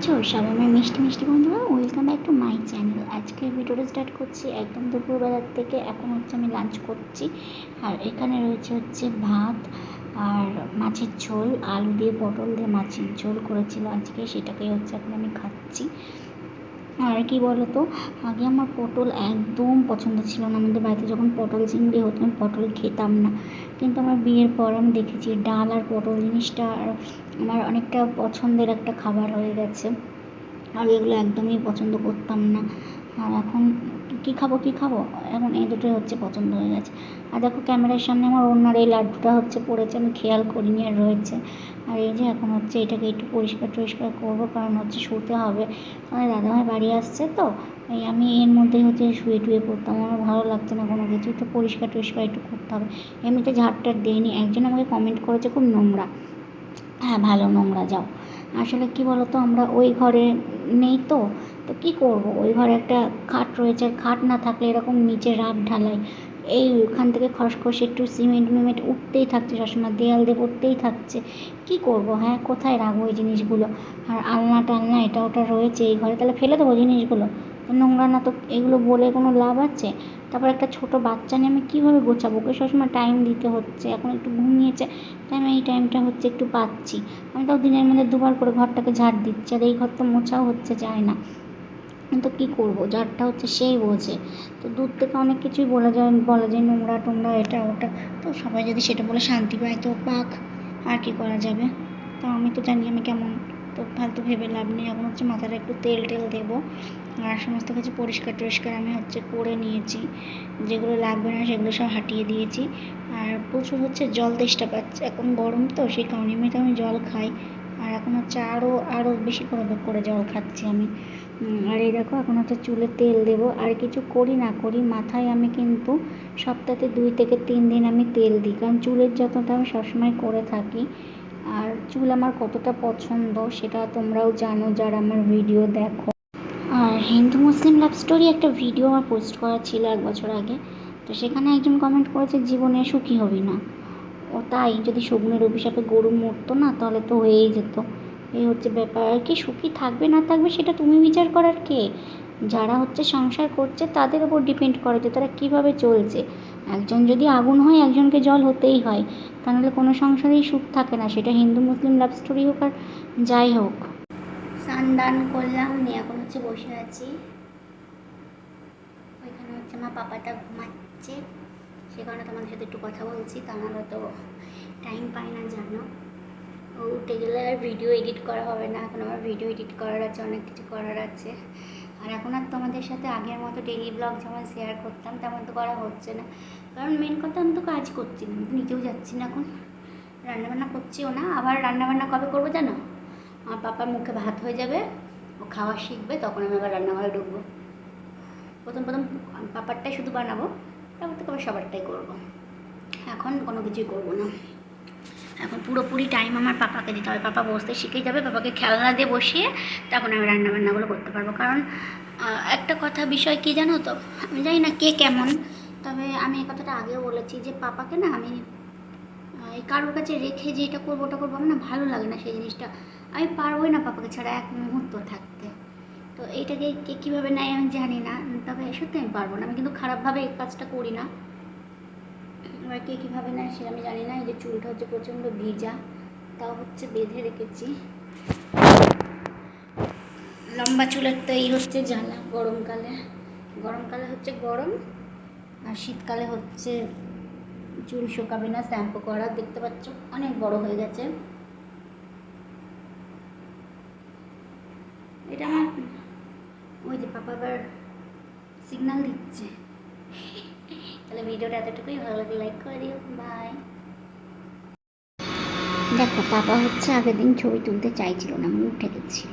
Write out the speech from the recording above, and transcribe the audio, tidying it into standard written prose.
আছো সবাই আমার মিষ্টি মিষ্টি বন্ধুরা, welcome back to my channel. আজকে ভিডিওটা স্টার্ট করছি একদম দুপুরবেলার থেকে। এখন হচ্ছে আমি লাঞ্চ করছি, আর এখানে রয়েছে ভাত আর মাছের ঝোল, আলু দিয়ে পটল দিয়ে মাছের ঝোল করেছিল আজকে, সেটাকেই হচ্ছে এখন আমি খাচ্ছি। আর কি বলতো, আগে আমার পটল একদম পছন্দ ছিল না। আমাদের বাড়িতে যখন পটল চিংড়ি হতো আমি পটল খেতাম না, কিন্তু আমার বিয়ের পর আমি দেখেছি ডাল আর পটল জিনিসটা আমার অনেকটা পছন্দের একটা খাবার হয়ে গেছে। আর এগুলো একদমই পছন্দ করতাম না, আর এখন কী খাবো, এখন এই দুটোই হচ্ছে পছন্দ হয়ে গেছে। আর দেখো ক্যামেরার সামনে আমার ওনার এই লাড্ডুটা হচ্ছে পড়েছে, আমি খেয়াল করিনি আর রয়েছে। আর এই যে এখন হচ্ছে এটাকে একটু পরিষ্কার করবো, কারণ হচ্ছে শুতে হবে। আমার দাদাভাই বাড়ি আসছে তো, এই আমি এর মধ্যেই হচ্ছে শুয়ে পড়তাম, আমার ভালো লাগছে না কোনো কিছু, তো পরিষ্কার একটু করতে হবে। এমনিতে ঝাড়টার দেয়নি, একজন আমাকে কমেন্ট করেছে খুব নোংরা। হ্যাঁ, ভালো নোংরা, যাও। আসলে কি বলতো, আমরা ওই ঘরে নেই তো কী করব, ওই ঘরে একটা খাট রয়েছে, আর খাট না থাকলে এরকম নিচে রাপ ঢালাই, ওখান থেকে খসখস একটু সিমেন্ট উঠতেই থাকছে, সবসময় দেয়াল দিয়ে পড়তেই থাকছে। কী করব, হ্যাঁ, কোথায় রাখবো এই জিনিসগুলো? আর আলনা টালনা এটা ওটা রয়েছে এই ঘরে, তাহলে ফেলে দেবো জিনিসগুলো? নোংরা না তো, এগুলো বলে কোনো লাভ আছে? তারপর একটা ছোট বাচ্চা নিয়ে আমি কীভাবে গোছাবো? ওকে সবসময় টাইম দিতে হচ্ছে, এখন একটু ঘুমিয়েছে তাই আমি এই টাইমটা হচ্ছে একটু পাচ্ছি। আমি তাও দিনের মধ্যে দুবার করে ঘরটাকে ঝাড় দিচ্ছি, আর এই ঘর তো মোছাও হচ্ছে যায় না। তো কী করবো, ঝাড়টা হচ্ছে সেই বোঝে। তো দূর থেকে অনেক কিছুই বলা যায় নোংরা টোংরা এটা ওটা, তো সবাই যদি সেটা বলে শান্তি পায় তো পাক, আর কি করা যাবে। তো আমি তো জানি আমি কেমন, তো ফালতু ভেবে লাভ নেই। এখন হচ্ছে মাথাটা একটু তেল দেবো, আর সমস্ত কিছু পরিষ্কার আমি হচ্ছে করে নিয়েছি, যেগুলো লাগবে না সেগুলো সব হাটিয়ে দিয়েছি। আর প্রচুর হচ্ছে জল তেষ্টা পাচ্ছে, এখন গরম তো সেই কারণে এমনিতে আমি জল খাই, আর এখন হচ্ছে আরও বেশি করে জল খাচ্ছি আমি। আর এই দেখো এখন হচ্ছে চুলে তেল দেবো, আর কিছু করি না করি মাথায় আমি কিন্তু সপ্তাহে 2 থেকে 3 দিন আমি তেল দিই, কারণ চুলের যত্নটা আমি সবসময় করে থাকি। আর চুল আমার কতটা পছন্দ সেটা তোমরাও জানো যারা আমার ভিডিও দেখো। আর হিন্দু মুসলিম লাভ স্টোরি একটা ভিডিও আমার পোস্ট করা ছিল 1 বছর আগে, তো সেখানে একজন কমেন্ট করেছে জীবনে সুখী হবি না। ও তাই, যদি শগুনের অভিশাপে গরু মরতো না তাহলে তো হয়েই যেত। এই হচ্ছে ব্যাপার, আর কি সুখী থাকবে না থাকবে সেটা তুমি বিচার করার কে? যারা হচ্ছে সংসার করছে তাদের উপর ডিপেন্ড করে যে তারা কীভাবে চলছে। একজন যদি আগুন হয় একজনকে জল হতেই হয়, তা নাহলে কোনো সংসারেই সুখ থাকে না, সেটা হিন্দু মুসলিম লাভ স্টোরি হোক আর যাই হোক। স্নান দান করলাম, নিয়ে এখন হচ্ছে বসে আছি। ওইখানে হচ্ছে আমার পাপাটা ঘুমাচ্ছে, সে কারণে তোমাদের সাথে একটু কথা বলছি, তা নাহলে তো টাইম পাই না জানো। ও উঠে গেলে আর ভিডিও এডিট করা হবে না, এখন আমার ভিডিও এডিট করার আছে, অনেক কিছু করার আছে। আর এখন আর তোমাদের সাথে আগের মতো ডেইলি ব্লগ যেমন শেয়ার করতাম তেমন তো করা হচ্ছে না, কারণ মেন কথা আমি তো কাজ করছি না, আমি তো নিজেও যাচ্ছি না, এখন রান্নাবান্না করছিও না। আবার রান্নাবান্না কবে করবো জানো? আমার পাপার মুখে ভাত হয়ে যাবে, ও খাওয়া শিখবে, তখন আমি আবার রান্নাঘরে ঢুকবো। প্রথম পাপারটাই শুধু বানাবো, তারপর থেকে আবার সবারটাই করবো। এখন কোনো কিছুই করবো না, এখন পুরোপুরি টাইম আমার পাপাকে দিতে হবে। পাপা বসতে শিখে যাবে, পাপাকে খেলনা দিয়ে বসিয়ে তখন আমি রান্নাবান্নাগুলো করতে পারবো। কারণ একটা বিষয় কী জানো তো, আমি জানি না কে কেমন, তবে আমি এই কথাটা আগেও বলেছি যে পাপাকে না আমি এই কারোর কাছে রেখে যে এটা করবো ওটা করবো, আমার না ভালো লাগে না সেই জিনিসটা। আমি পারবোই না পাপাকে ছাড়া এক মুহূর্ত থাকতে। তো এইটাকে কে কীভাবে নেয় আমি জানি না, তবে সত্যি আমি পারবো না। আমি কিন্তু খারাপভাবে এই কাজটা করি না, এবার কে কীভাবে নেয় সে আমি জানি না। এই যে চুলটা হচ্ছে প্রচণ্ড ভিজা, তাও হচ্ছে বেঁধে রেখেছি। লম্বা চুলের তো এই হচ্ছে জ্বালা, গরমকালে হচ্ছে গরম, আর শীতকালে হচ্ছে চুল শুকাবে না শ্যাম্পু করা। দেখতে পাচ্ছ অনেক বড় হয়ে গেছে এটা আমার। ওই যে পাপা আবার সিগন্যাল দিচ্ছে। তাহলে ভিডিওটা এতটুকুই, ভালো লাগলে লাইক করে দিও, বাই। দেখো পাপা হচ্ছে আগের দিন ছবি তুলতে চাইছিল না, আমি উঠে গেছি।